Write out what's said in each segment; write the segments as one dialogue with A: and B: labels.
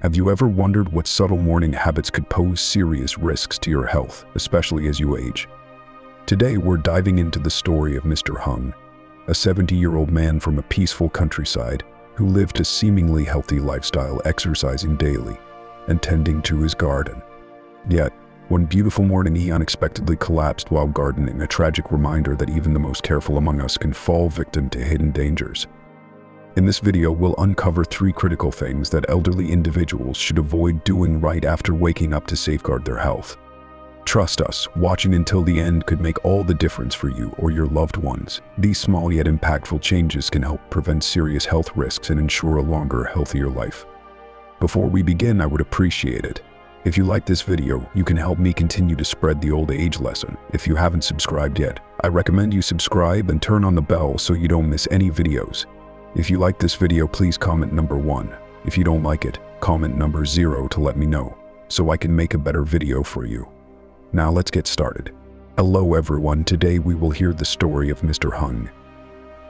A: Have you ever wondered what subtle morning habits could pose serious risks to your health, especially as you age? Today, we're diving into the story of Mr. Hung, a 70-year-old man from a peaceful countryside who lived a seemingly healthy lifestyle, exercising daily and tending to his garden. Yet, one beautiful morning he unexpectedly collapsed while gardening, a tragic reminder that even the most careful among us can fall victim to hidden dangers. In this video, we'll uncover 3 critical things that elderly individuals should avoid doing right after waking up to safeguard their health. Trust us, watching until the end could make all the difference for you or your loved ones. These small yet impactful changes can help prevent serious health risks and ensure a longer, healthier life. Before we begin, I would appreciate it if you like this video. You can help me continue to spread the old age lesson. If you haven't subscribed yet, I recommend you subscribe and turn on the bell so you don't miss any videos. If you like this video, please comment number 1. If you don't like it, comment number 0 to let me know, so I can make a better video for you. Now let's get started. Hello everyone, today we will hear the story of Mr. Hung,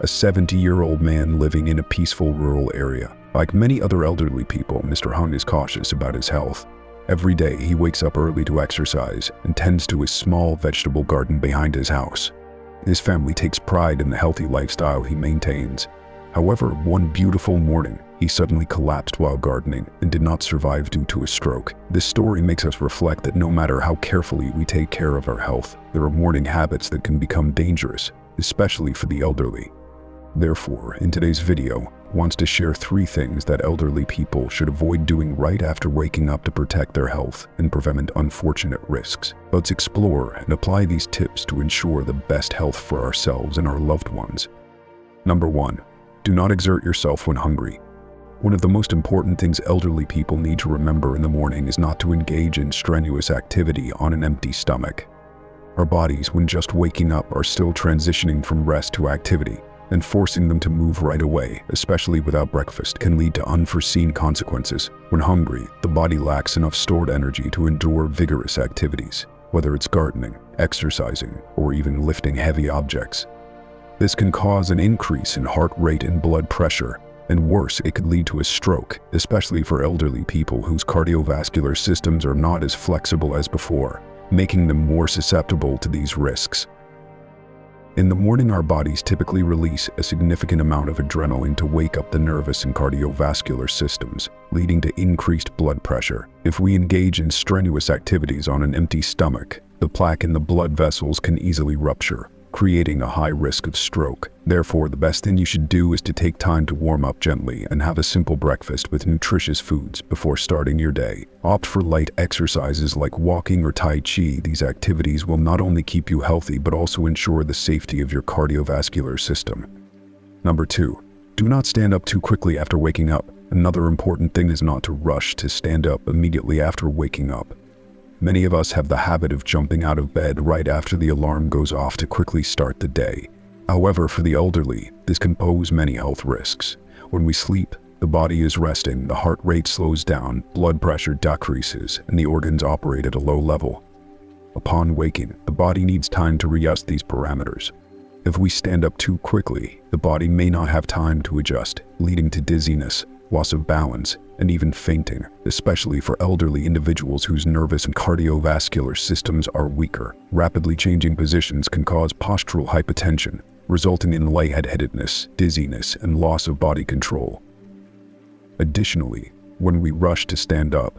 A: a 70-year-old man living in a peaceful rural area. Like many other elderly people, Mr. Hung is cautious about his health. Every day he wakes up early to exercise and tends to his small vegetable garden behind his house. His family takes pride in the healthy lifestyle he maintains. However, one beautiful morning, he suddenly collapsed while gardening and did not survive due to a stroke. This story makes us reflect that no matter how carefully we take care of our health, there are morning habits that can become dangerous, especially for the elderly. Therefore, in today's video, wants to share 3 things that elderly people should avoid doing right after waking up to protect their health and prevent unfortunate risks. Let's explore and apply these tips to ensure the best health for ourselves and our loved ones. Number 1. Do not exert yourself when hungry. One of the most important things elderly people need to remember in the morning is not to engage in strenuous activity on an empty stomach. Our bodies, when just waking up, are still transitioning from rest to activity, and forcing them to move right away, especially without breakfast, can lead to unforeseen consequences. When hungry, the body lacks enough stored energy to endure vigorous activities, whether it's gardening, exercising, or even lifting heavy objects. This can cause an increase in heart rate and blood pressure, and worse, it could lead to a stroke, especially for elderly people whose cardiovascular systems are not as flexible as before, making them more susceptible to these risks. In the morning, our bodies typically release a significant amount of adrenaline to wake up the nervous and cardiovascular systems, leading to increased blood pressure. If we engage in strenuous activities on an empty stomach, the plaque in the blood vessels can easily rupture, creating a high risk of stroke. Therefore, the best thing you should do is to take time to warm up gently and have a simple breakfast with nutritious foods before starting your day. Opt for light exercises like walking or Tai Chi. These activities will not only keep you healthy but also ensure the safety of your cardiovascular system. Number 2. Do not stand up too quickly after waking up. Another important thing is not to rush to stand up immediately after waking up. Many of us have the habit of jumping out of bed right after the alarm goes off to quickly start the day. However, for the elderly, this can pose many health risks. When we sleep, the body is resting, the heart rate slows down, blood pressure decreases, and the organs operate at a low level. Upon waking, the body needs time to readjust these parameters. If we stand up too quickly, the body may not have time to adjust, leading to dizziness, loss of balance, and even fainting, especially for elderly individuals whose nervous and cardiovascular systems are weaker. Rapidly changing positions can cause postural hypotension, resulting in lightheadedness, dizziness, and loss of body control. Additionally, when we rush to stand up,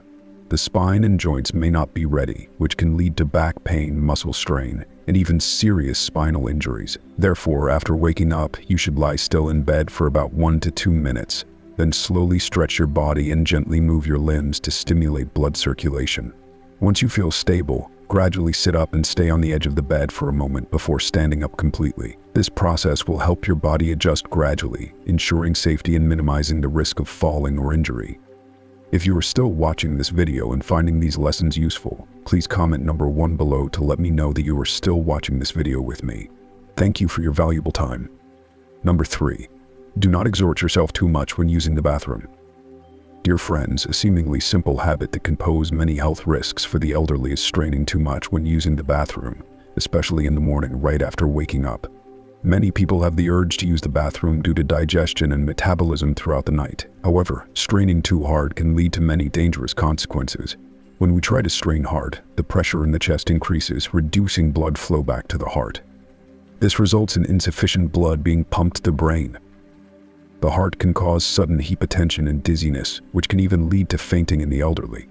A: the spine and joints may not be ready, which can lead to back pain, muscle strain, and even serious spinal injuries. Therefore, after waking up, you should lie still in bed for about 1 to 2 minutes. Then slowly stretch your body and gently move your limbs to stimulate blood circulation. Once you feel stable, gradually sit up and stay on the edge of the bed for a moment before standing up completely. This process will help your body adjust gradually, ensuring safety and minimizing the risk of falling or injury. If you are still watching this video and finding these lessons useful, please comment number 1 below to let me know that you are still watching this video with me. Thank you for your valuable time. Number 3. Do not exert yourself too much when using the bathroom. Dear friends, a seemingly simple habit that can pose many health risks for the elderly is straining too much when using the bathroom, especially in the morning right after waking up. Many people have the urge to use the bathroom due to digestion and metabolism throughout the night. However, straining too hard can lead to many dangerous consequences. When we try to strain hard, the pressure in the chest increases, reducing blood flow back to the heart. This results in insufficient blood being pumped to the brain. The heart can cause sudden hypotension and dizziness, which can even lead to fainting in the elderly.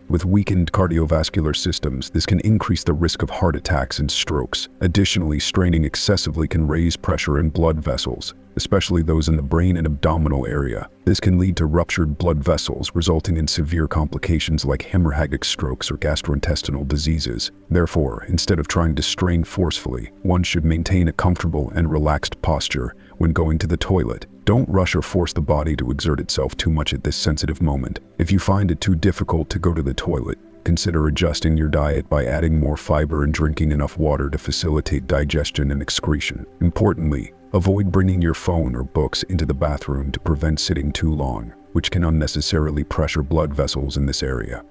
A: With weakened cardiovascular systems, this can increase the risk of heart attacks and strokes. Additionally, straining excessively can raise pressure in blood vessels, especially those in the brain and abdominal area. This can lead to ruptured blood vessels, resulting in severe complications like hemorrhagic strokes or gastrointestinal diseases. Therefore, instead of trying to strain forcefully, one should maintain a comfortable and relaxed posture when going to the toilet. Don't rush or force the body to exert itself too much at this sensitive moment. If you find it too difficult to go to the toilet, consider adjusting your diet by adding more fiber and drinking enough water to facilitate digestion and excretion. Importantly, avoid bringing your phone or books into the bathroom to prevent sitting too long, which can unnecessarily pressure blood vessels in this area.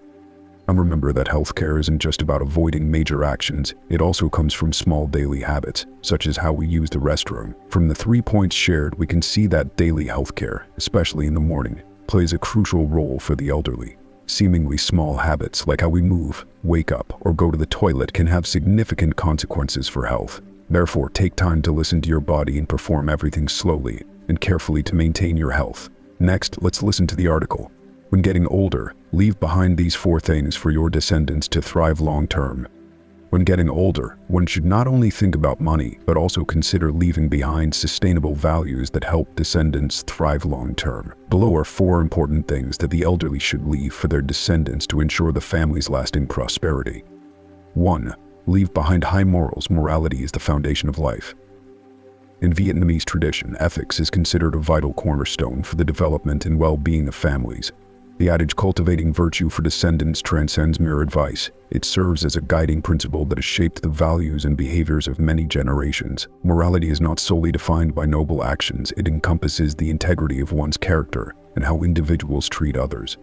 A: And remember that healthcare isn't just about avoiding major actions, it also comes from small daily habits, such as how we use the restroom. From the 3 points shared, we can see that daily healthcare, especially in the morning, plays a crucial role for the elderly. Seemingly small habits like how we move, wake up, or go to the toilet can have significant consequences for health. Therefore, take time to listen to your body and perform everything slowly and carefully to maintain your health. Next, let's listen to the article. When getting older, leave behind these 4 things for your descendants to thrive long-term. When getting older, one should not only think about money, but also consider leaving behind sustainable values that help descendants thrive long-term. Below are 4 important things that the elderly should leave for their descendants to ensure the family's lasting prosperity. 1. Leave behind high morals. Morality is the foundation of life. In Vietnamese tradition, ethics is considered a vital cornerstone for the development and well-being of families. The adage cultivating virtue for descendants transcends mere advice. It serves as a guiding principle that has shaped the values and behaviors of many generations. Morality is not solely defined by noble actions, it encompasses the integrity of one's character and how individuals treat others.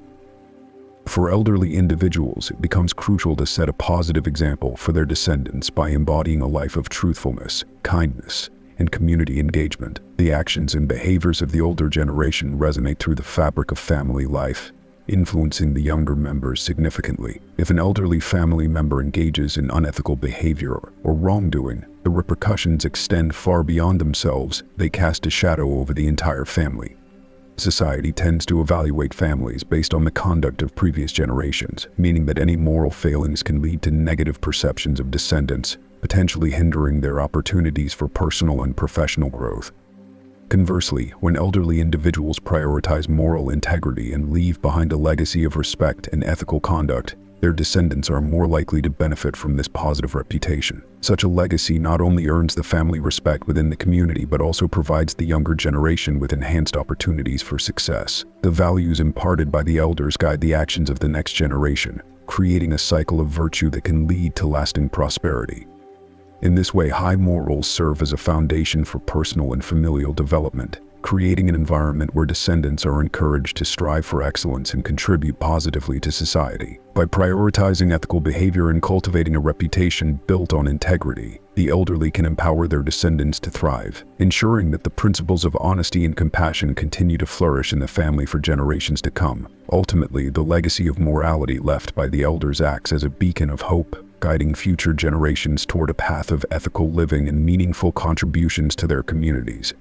A: For elderly individuals, it becomes crucial to set a positive example for their descendants by embodying a life of truthfulness, kindness, and community engagement. The actions and behaviors of the older generation resonate through the fabric of family life, influencing the younger members significantly. If an elderly family member engages in unethical behavior or wrongdoing, the repercussions extend far beyond themselves. They cast a shadow over the entire family. Society tends to evaluate families based on the conduct of previous generations, meaning that any moral failings can lead to negative perceptions of descendants, potentially hindering their opportunities for personal and professional growth. Conversely, when elderly individuals prioritize moral integrity and leave behind a legacy of respect and ethical conduct, their descendants are more likely to benefit from this positive reputation. Such a legacy not only earns the family respect within the community but also provides the younger generation with enhanced opportunities for success. The values imparted by the elders guide the actions of the next generation, creating a cycle of virtue that can lead to lasting prosperity. In this way, high morals serve as a foundation for personal and familial development, creating an environment where descendants are encouraged to strive for excellence and contribute positively to society. By prioritizing ethical behavior and cultivating a reputation built on integrity, the elderly can empower their descendants to thrive, ensuring that the principles of honesty and compassion continue to flourish in the family for generations to come. Ultimately, the legacy of morality left by the elders acts as a beacon of hope, guiding future generations toward a path of ethical living and meaningful contributions to their communities.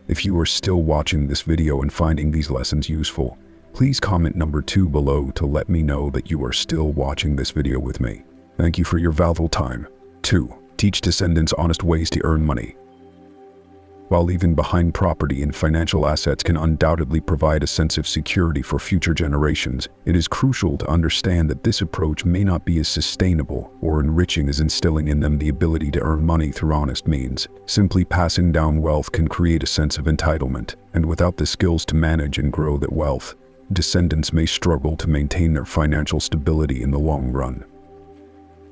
A: If you are still watching this video and finding these lessons useful, please comment number 2 below to let me know that you are still watching this video with me. Thank you for your valuable time. 2. Teach descendants honest ways to earn money. While leaving behind property and financial assets can undoubtedly provide a sense of security for future generations, it is crucial to understand that this approach may not be as sustainable or enriching as instilling in them the ability to earn money through honest means. Simply passing down wealth can create a sense of entitlement, and without the skills to manage and grow that wealth, descendants may struggle to maintain their financial stability in the long run.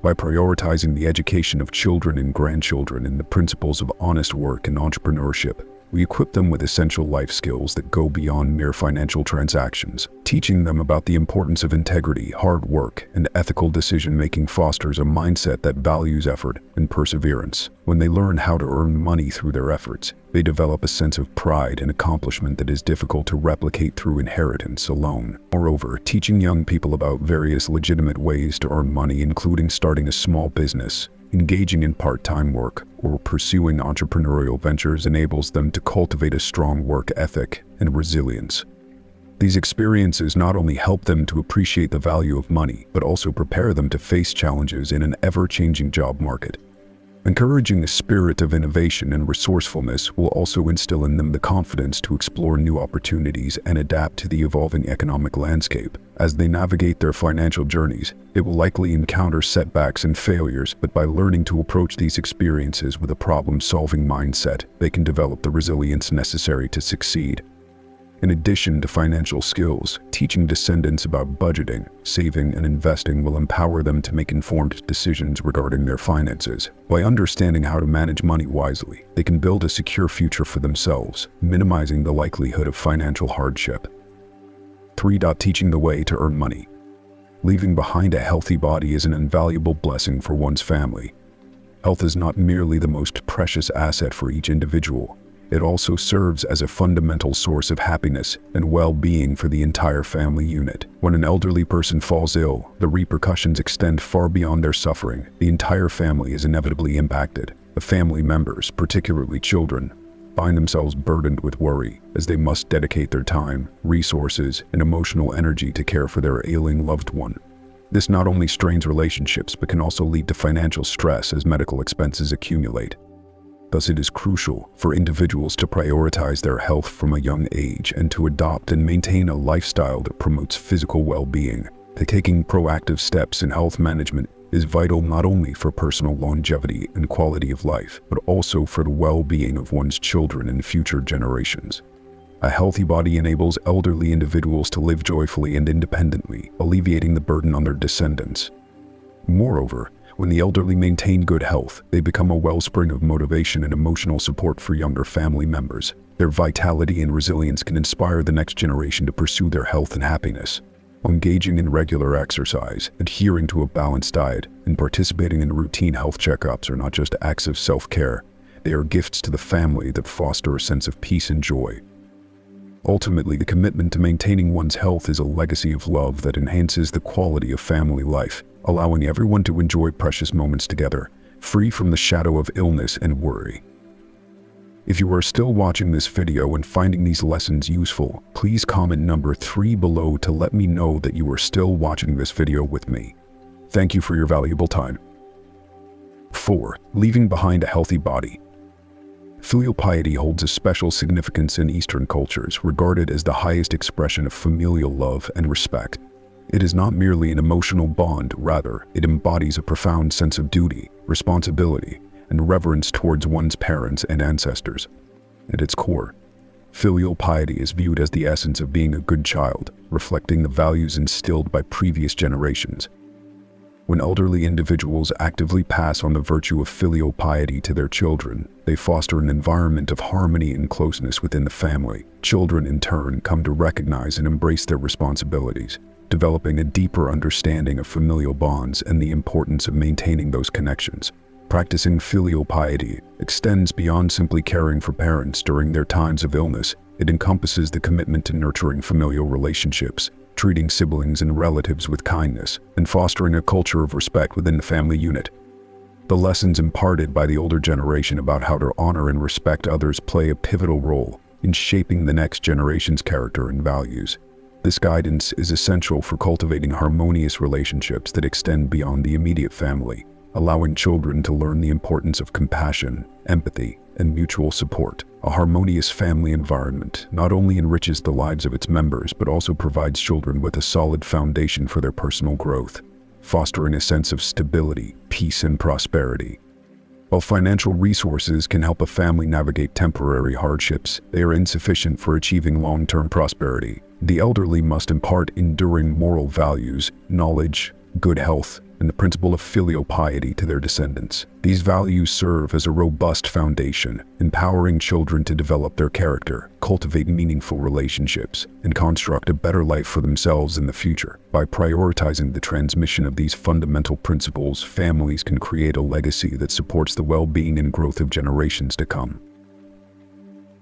A: By prioritizing the education of children and grandchildren in the principles of honest work and entrepreneurship, We equip them with essential life skills that go beyond mere financial transactions. Teaching them about the importance of integrity, hard work, and ethical decision-making fosters a mindset that values effort and perseverance. When they learn how to earn money through their efforts, they develop a sense of pride and accomplishment that is difficult to replicate through inheritance alone. Moreover, teaching young people about various legitimate ways to earn money, including starting a small business, engaging in part-time work, or pursuing entrepreneurial ventures, enables them to cultivate a strong work ethic and resilience. These experiences not only help them to appreciate the value of money, but also prepare them to face challenges in an ever-changing job market. Encouraging a spirit of innovation and resourcefulness will also instill in them the confidence to explore new opportunities and adapt to the evolving economic landscape. As they navigate their financial journeys, they will likely encounter setbacks and failures, but by learning to approach these experiences with a problem-solving mindset, they can develop the resilience necessary to succeed. In addition to financial skills, teaching descendants about budgeting, saving, and investing will empower them to make informed decisions regarding their finances. By understanding how to manage money wisely, they can build a secure future for themselves, minimizing the likelihood of financial hardship. 3. Teaching the way to earn money. Leaving behind a healthy body is an invaluable blessing for one's family. Health is not merely the most precious asset for each individual. It also serves as a fundamental source of happiness and well-being for the entire family unit. When an elderly person falls ill, the repercussions extend far beyond their suffering. The entire family is inevitably impacted. The family members, particularly children, find themselves burdened with worry as they must dedicate their time, resources, and emotional energy to care for their ailing loved one. This not only strains relationships but can also lead to financial stress as medical expenses accumulate. Thus, it is crucial for individuals to prioritize their health from a young age and to adopt and maintain a lifestyle that promotes physical well-being. Taking proactive steps in health management is vital not only for personal longevity and quality of life, but also for the well-being of one's children and future generations. A healthy body enables elderly individuals to live joyfully and independently, alleviating the burden on their descendants. Moreover, when the elderly maintain good health, they become a wellspring of motivation and emotional support for younger family members. Their vitality and resilience can inspire the next generation to pursue their health and happiness. Engaging in regular exercise, adhering to a balanced diet, and participating in routine health checkups are not just acts of self-care. They are gifts to the family that foster a sense of peace and joy. Ultimately, the commitment to maintaining one's health is a legacy of love that enhances the quality of family life, allowing everyone to enjoy precious moments together, free from the shadow of illness and worry. If you are still watching this video and finding these lessons useful, please comment number 3 below to let me know that you are still watching this video with me. Thank you for your valuable time. 4. Leaving behind a healthy body. Filial piety holds a special significance in Eastern cultures, regarded as the highest expression of familial love and respect. It is not merely an emotional bond, rather, it embodies a profound sense of duty, responsibility, and reverence towards one's parents and ancestors. At its core, filial piety is viewed as the essence of being a good child, reflecting the values instilled by previous generations. When elderly individuals actively pass on the virtue of filial piety to their children, they foster an environment of harmony and closeness within the family. Children, in turn, come to recognize and embrace their responsibilities, developing a deeper understanding of familial bonds and the importance of maintaining those connections. Practicing filial piety extends beyond simply caring for parents during their times of illness. It encompasses the commitment to nurturing familial relationships, treating siblings and relatives with kindness, and fostering a culture of respect within the family unit. The lessons imparted by the older generation about how to honor and respect others play a pivotal role in shaping the next generation's character and values. This guidance is essential for cultivating harmonious relationships that extend beyond the immediate family, allowing children to learn the importance of compassion, empathy, and mutual support. A harmonious family environment not only enriches the lives of its members but also provides children with a solid foundation for their personal growth, fostering a sense of stability, peace, and prosperity. While financial resources can help a family navigate temporary hardships, they are insufficient for achieving long-term prosperity. The elderly must impart enduring moral values, knowledge, good health, and the principle of filial piety to their descendants. These values serve as a robust foundation, empowering children to develop their character, cultivate meaningful relationships, and construct a better life for themselves in the future. By prioritizing the transmission of these fundamental principles, families can create a legacy that supports the well-being and growth of generations to come.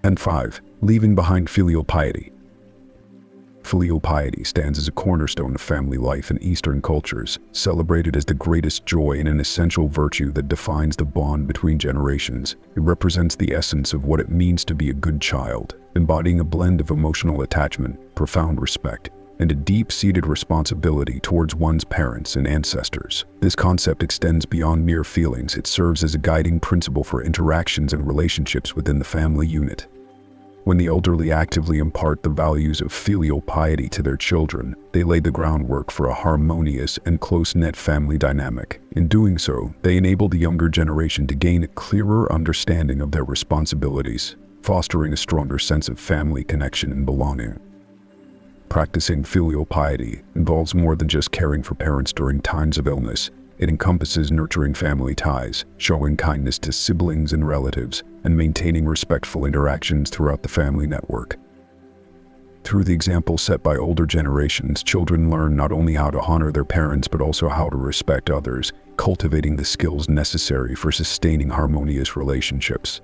A: And 5. Leaving behind filial piety. Filial piety stands as a cornerstone of family life in Eastern cultures, celebrated as the greatest joy and an essential virtue that defines the bond between generations. It represents the essence of what it means to be a good child, embodying a blend of emotional attachment, profound respect, and a deep-seated responsibility towards one's parents and ancestors. This concept extends beyond mere feelings. It serves as a guiding principle for interactions and relationships within the family unit. When the elderly actively impart the values of filial piety to their children, they lay the groundwork for a harmonious and close-knit family dynamic. In doing so, they enable the younger generation to gain a clearer understanding of their responsibilities, fostering a stronger sense of family connection and belonging. Practicing filial piety involves more than just caring for parents during times of illness. It encompasses nurturing family ties, showing kindness to siblings and relatives, and maintaining respectful interactions throughout the family network. Through the example set by older generations, children learn not only how to honor their parents but also how to respect others, cultivating the skills necessary for sustaining harmonious relationships.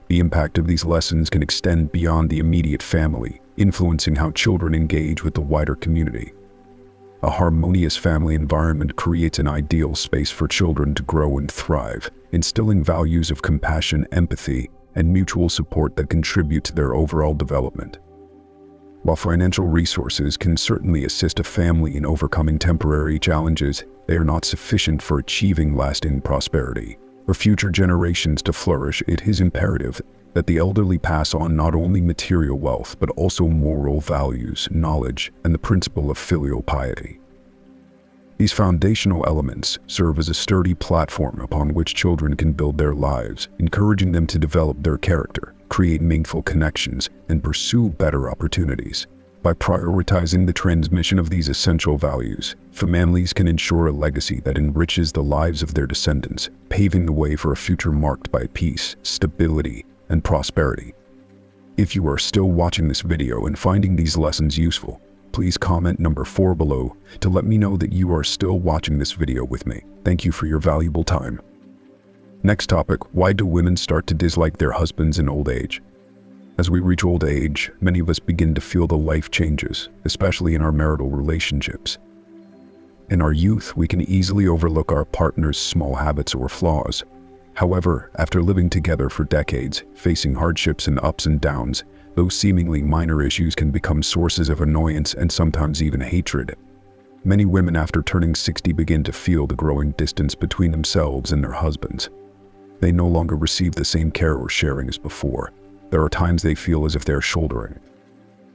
A: The impact of these lessons can extend beyond the immediate family, influencing how children engage with the wider community. A harmonious family environment creates an ideal space for children to grow and thrive, instilling values of compassion, empathy, and mutual support that contribute to their overall development. While financial resources can certainly assist a family in overcoming temporary challenges, they are not sufficient for achieving lasting prosperity. For future generations to flourish, it is imperative that the elderly pass on not only material wealth but also moral values, knowledge, and the principle of filial piety. These foundational elements serve as a sturdy platform upon which children can build their lives, encouraging them to develop their character, create meaningful connections, and pursue better opportunities. By prioritizing the transmission of these essential values, families can ensure a legacy that enriches the lives of their descendants, paving the way for a future marked by peace, stability, and prosperity. If you are still watching this video and finding these lessons useful, please comment number 4 below to let me know that you are still watching this video with me. Thank you for your valuable time. Next topic: why do women start to dislike their husbands in old age? As we reach old age, many of us begin to feel the life changes, especially in our marital relationships. In our youth, we can easily overlook our partner's small habits or flaws. However, after living together for decades, facing hardships and ups and downs, those seemingly minor issues can become sources of annoyance and sometimes even hatred. Many women after turning 60 begin to feel the growing distance between themselves and their husbands. They no longer receive the same care or sharing as before. There are times they feel as if they are shouldering.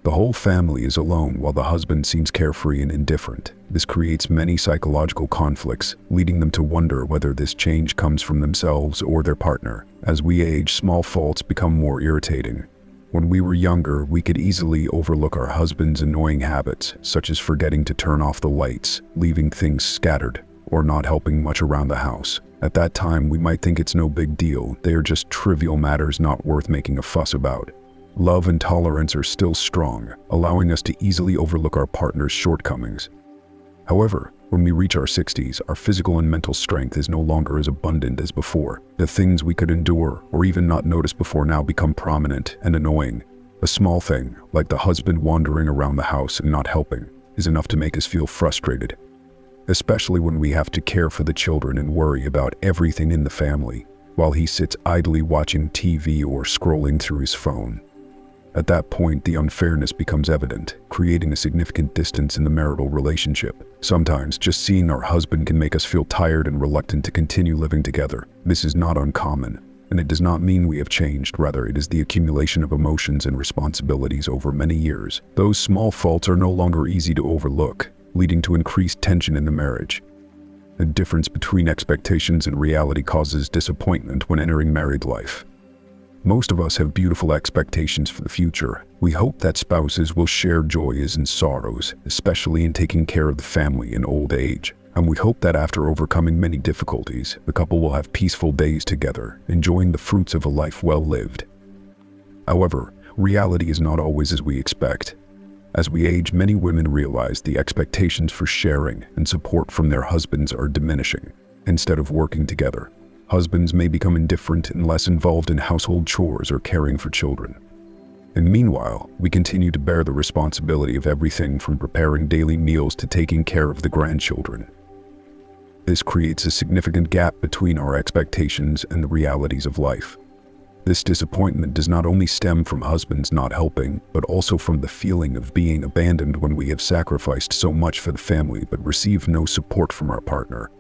A: The whole family is alone while the husband seems carefree and indifferent. This creates many psychological conflicts, leading them to wonder whether this change comes from themselves or their partner. As we age, small faults become more irritating. When we were younger, we could easily overlook our husband's annoying habits, such as forgetting to turn off the lights, leaving things scattered, or not helping much around the house. At that time, we might think it's no big deal. They are just trivial matters not worth making a fuss about. Love and tolerance are still strong, allowing us to easily overlook our partner's shortcomings. However, when we reach our 60s, our physical and mental strength is no longer as abundant as before. The things we could endure or even not notice before now become prominent and annoying. A small thing, like the husband wandering around the house and not helping, is enough to make us feel frustrated. Especially when we have to care for the children and worry about everything in the family, while he sits idly watching TV or scrolling through his phone. At that point, the unfairness becomes evident, creating a significant distance in the marital relationship. Sometimes, just seeing our husband can make us feel tired and reluctant to continue living together. This is not uncommon, and it does not mean we have changed. Rather, it is the accumulation of emotions and responsibilities over many years. Those small faults are no longer easy to overlook, leading to increased tension in the marriage. The difference between expectations and reality causes disappointment when entering married life. Most of us have beautiful expectations for the future. We hope that spouses will share joys and sorrows, especially in taking care of the family in old age. And we hope that after overcoming many difficulties, the couple will have peaceful days together, enjoying the fruits of a life well lived. However, reality is not always as we expect. As we age, many women realize the expectations for sharing and support from their husbands are diminishing. Instead of working together, husbands may become indifferent and less involved in household chores or caring for children. And meanwhile, we continue to bear the responsibility of everything from preparing daily meals to taking care of the grandchildren. This creates a significant gap between our expectations and the realities of life. This disappointment does not only stem from husbands not helping, but also from the feeling of being abandoned when we have sacrificed so much for the family but receive no support from our partner.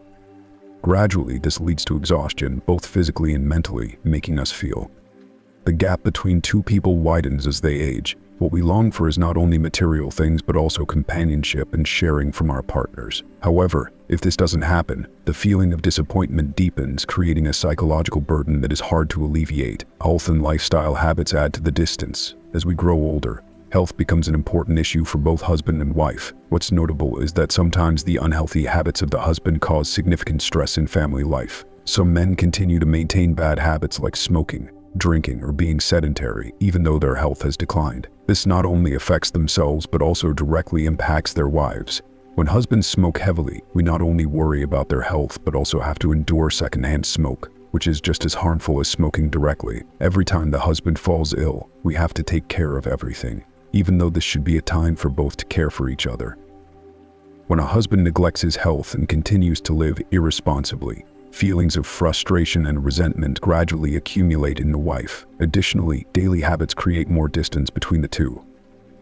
A: Gradually, this leads to exhaustion, both physically and mentally, making us feel. The gap between two people widens as they age. What we long for is not only material things but also companionship and sharing from our partners. However, if this doesn't happen, the feeling of disappointment deepens, creating a psychological burden that is hard to alleviate. Health and lifestyle habits add to the distance. As we grow older, health becomes an important issue for both husband and wife. What's notable is that sometimes the unhealthy habits of the husband cause significant stress in family life. Some men continue to maintain bad habits like smoking, drinking, or being sedentary, even though their health has declined. This not only affects themselves but also directly impacts their wives. When husbands smoke heavily, we not only worry about their health but also have to endure secondhand smoke, which is just as harmful as smoking directly. Every time the husband falls ill, we have to take care of everything, even though this should be a time for both to care for each other. When a husband neglects his health and continues to live irresponsibly, feelings of frustration and resentment gradually accumulate in the wife. Additionally, daily habits create more distance between the two.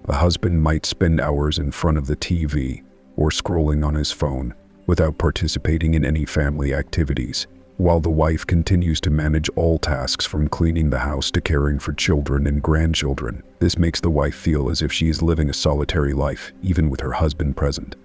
A: The husband might spend hours in front of the TV or scrolling on his phone without participating in any family activities, while the wife continues to manage all tasks from cleaning the house to caring for children and grandchildren. This makes the wife feel as if she is living a solitary life, even with her husband present.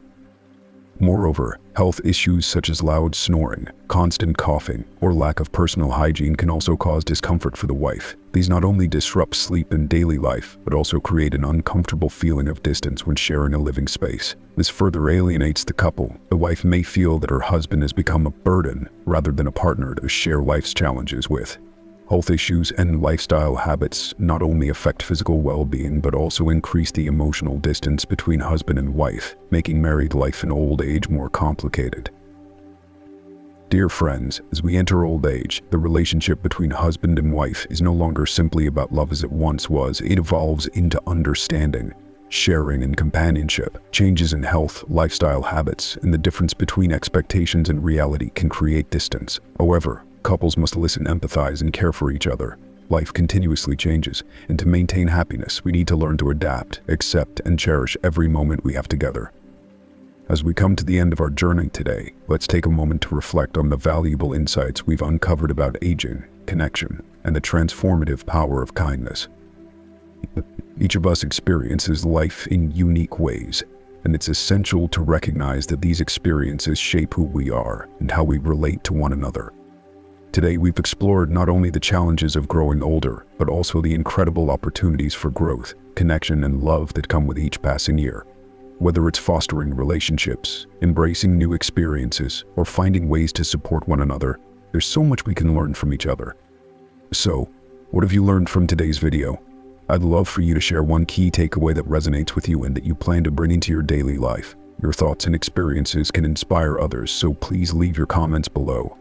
A: Moreover, health issues such as loud snoring, constant coughing, or lack of personal hygiene can also cause discomfort for the wife. These not only disrupt sleep and daily life, but also create an uncomfortable feeling of distance when sharing a living space. This further alienates the couple. The wife may feel that her husband has become a burden rather than a partner to share life's challenges with. Health issues and lifestyle habits not only affect physical well-being but also increase the emotional distance between husband and wife, making married life in old age more complicated. Dear friends, as we enter old age, the relationship between husband and wife is no longer simply about love as it once was. It evolves into understanding, sharing, and companionship. Changes in health, lifestyle habits, and the difference between expectations and reality can create distance. However, couples must listen, empathize, and care for each other. Life continuously changes, and to maintain happiness, we need to learn to adapt, accept, and cherish every moment we have together. As we come to the end of our journey today, let's take a moment to reflect on the valuable insights we've uncovered about aging, connection, and the transformative power of kindness. Each of us experiences life in unique ways, and it's essential to recognize that these experiences shape who we are and how we relate to one another. Today, we've explored not only the challenges of growing older, but also the incredible opportunities for growth, connection, and love that come with each passing year. Whether it's fostering relationships, embracing new experiences, or finding ways to support one another, there's so much we can learn from each other. So, what have you learned from today's video? I'd love for you to share one key takeaway that resonates with you and that you plan to bring into your daily life. Your thoughts and experiences can inspire others, so please leave your comments below.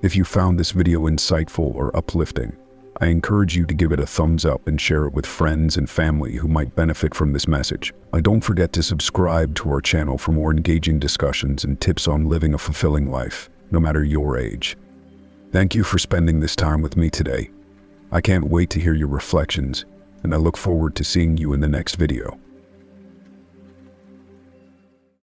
A: If you found this video insightful or uplifting, I encourage you to give it a thumbs up and share it with friends and family who might benefit from this message. And don't forget to subscribe to our channel for more engaging discussions and tips on living a fulfilling life, no matter your age. Thank you for spending this time with me today. I can't wait to hear your reflections, and I look forward to seeing you in the next video.